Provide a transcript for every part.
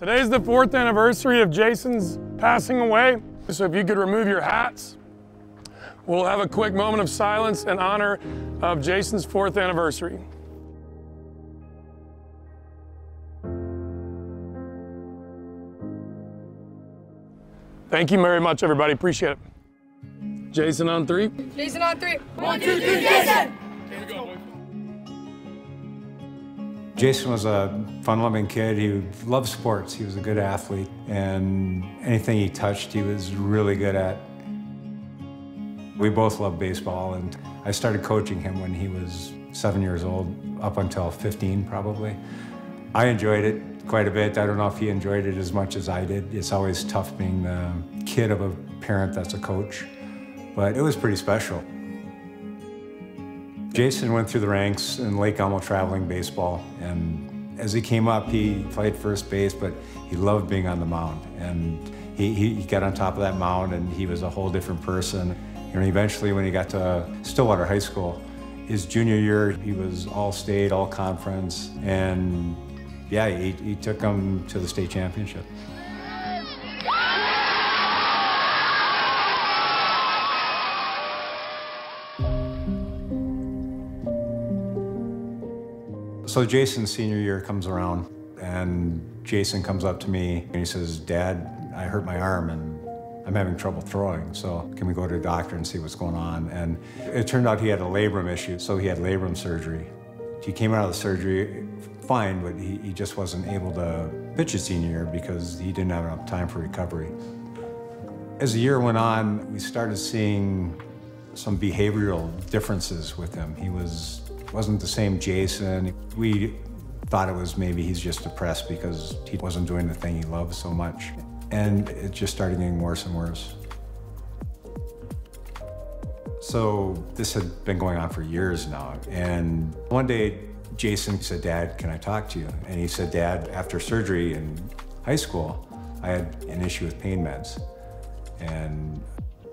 Today's the 4th anniversary of Jayson's passing away. So if you could remove your hats, we'll have a quick moment of silence in honor of Jayson's 4th anniversary. Thank you very much, everybody. Appreciate it. Jayson on 3. Jayson on 3. 1, 2, 3, Jayson! Jayson was a fun-loving kid. He loved sports. He was a good athlete, and anything he touched, he was really good at. We both loved baseball, and I started coaching him when he was 7 years old, up until 15 probably. I enjoyed it quite a bit. I don't know if he enjoyed it as much as I did. It's always tough being the kid of a parent that's a coach, but it was pretty special. Jayson went through the ranks in Lake Elmo traveling baseball, and as he came up, he played first base, but he loved being on the mound. And he got on top of that mound, and he was a whole different person. And eventually, when he got to Stillwater High School, his junior year, he was all-state, all-conference, and yeah, he took them to the state championship. So Jayson's senior year comes around, and Jayson comes up to me and he says, "Dad, I hurt my arm and I'm having trouble throwing, so can we go to a doctor and see what's going on?" And it turned out he had a labrum issue, so he had labrum surgery. He came out of the surgery fine, but he just wasn't able to pitch his senior year because he didn't have enough time for recovery. As the year went on, we started seeing some behavioral differences with him. He wasn't the same Jayson. We thought it was maybe he's just depressed because he wasn't doing the thing he loved so much. And it just started getting worse and worse. So this had been going on for years now. And one day, Jayson said, "Dad, can I talk to you?" And he said, "Dad, after surgery in high school, I had an issue with pain meds. And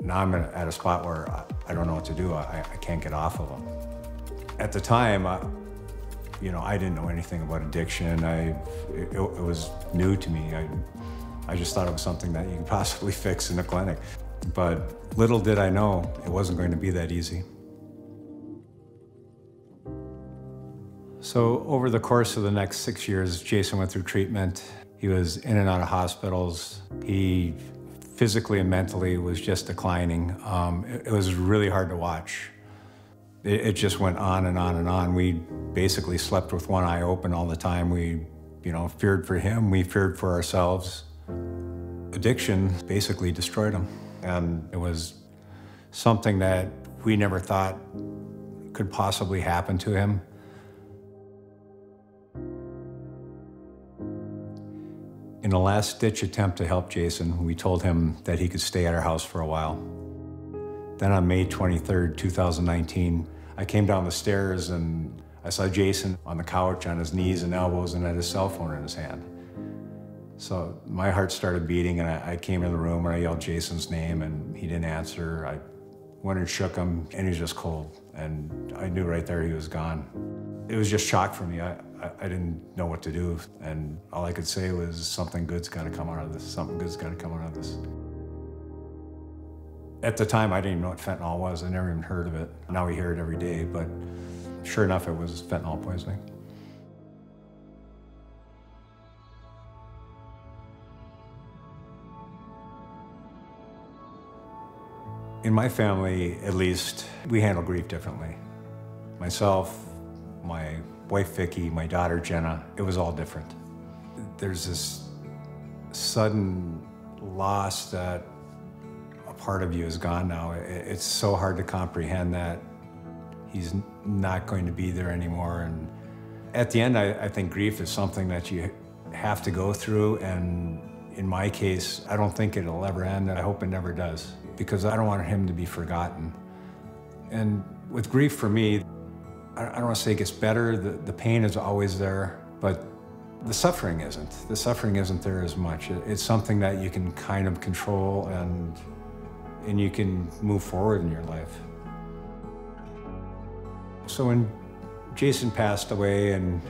now I'm at a spot where I don't know what to do. I can't get off of them." At the time, I didn't know anything about addiction. It was new to me. I just thought it was something that you could possibly fix in a clinic. But little did I know it wasn't going to be that easy. So over the course of the next 6 years, Jayson went through treatment. He was in and out of hospitals. He physically and mentally was just declining. It was really hard to watch. It just went on and on and on. We basically slept with one eye open all the time. We, feared for him. We feared for ourselves. Addiction basically destroyed him. And it was something that we never thought could possibly happen to him. In a last-ditch attempt to help Jayson, we told him that he could stay at our house for a while. Then on May 23rd, 2019, I came down the stairs and I saw Jayson on the couch on his knees and elbows and had his cell phone in his hand. So my heart started beating, and I came in the room and I yelled Jayson's name, and he didn't answer. I went and shook him, and he was just cold. And I knew right there he was gone. It was just shock for me. I didn't know what to do, and all I could say was, something good's gotta come out of this. Something good's gotta come out of this. At the time, I didn't even know what fentanyl was. I never even heard of it. Now we hear it every day, but sure enough, it was fentanyl poisoning. In my family, at least, we handle grief differently. Myself, my wife Vicky, my daughter Jenna, it was all different. There's this sudden loss that a part of you is gone now. It's so hard to comprehend that he's not going to be there anymore. And at the end, I think grief is something that you have to go through, and in my case, I don't think it'll ever end, and I hope it never does, because I don't want him to be forgotten. And with grief for me, I don't want to say it gets better. The pain is always there, but the suffering isn't. The suffering isn't there as much. It's something that you can kind of control, and you can move forward in your life. So when Jayson passed away and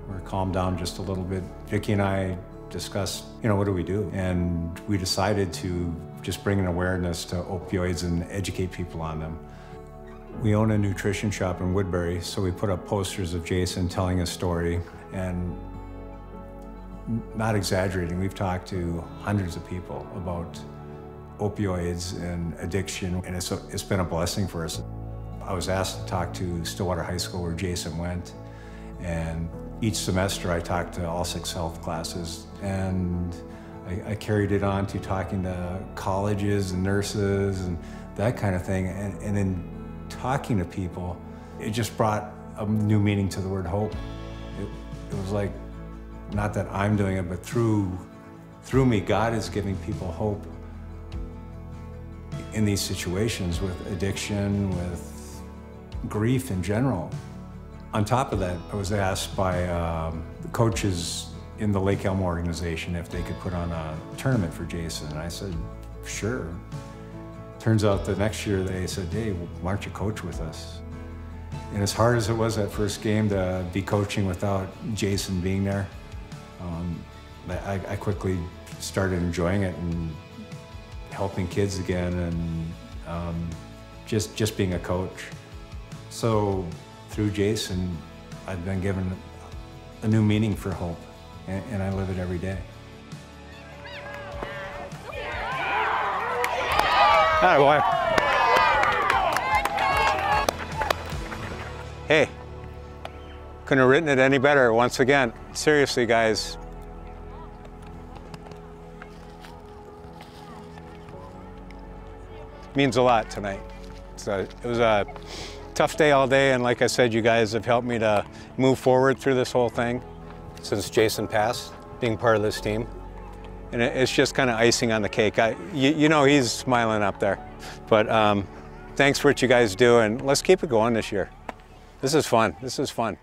we're calmed down just a little bit, Vicki and I discuss, what do we do? And we decided to just bring an awareness to opioids and educate people on them. We own a nutrition shop in Woodbury, so we put up posters of Jayson telling his story, and not exaggerating, we've talked to hundreds of people about opioids and addiction, and it's been a blessing for us. I was asked to talk to Stillwater High School where Jayson went, and each semester I talked to all 6 health classes, and I carried it on to talking to colleges and nurses and that kind of thing, and in talking to people, it just brought a new meaning to the word hope. It was like, not that I'm doing it, but through me, God is giving people hope in these situations with addiction, with grief in general. On top of that, I was asked by the coaches in the Lake Elmo organization if they could put on a tournament for Jayson, and I said, sure. Turns out the next year they said, hey, why don't you coach with us? And as hard as it was that first game to be coaching without Jayson being there, I quickly started enjoying it and helping kids again, and just being a coach. So through Jayson, I've been given a new meaning for hope, and I live it every day. Hi, boy. Hey, couldn't have written it any better once again. Seriously, guys. Means a lot tonight. It was a tough day all day, and like I said, you guys have helped me to move forward through this whole thing since Jayson passed, being part of this team. And it's just kind of icing on the cake. You know he's smiling up there. But thanks for what you guys do, and let's keep it going this year. This is fun. This is fun.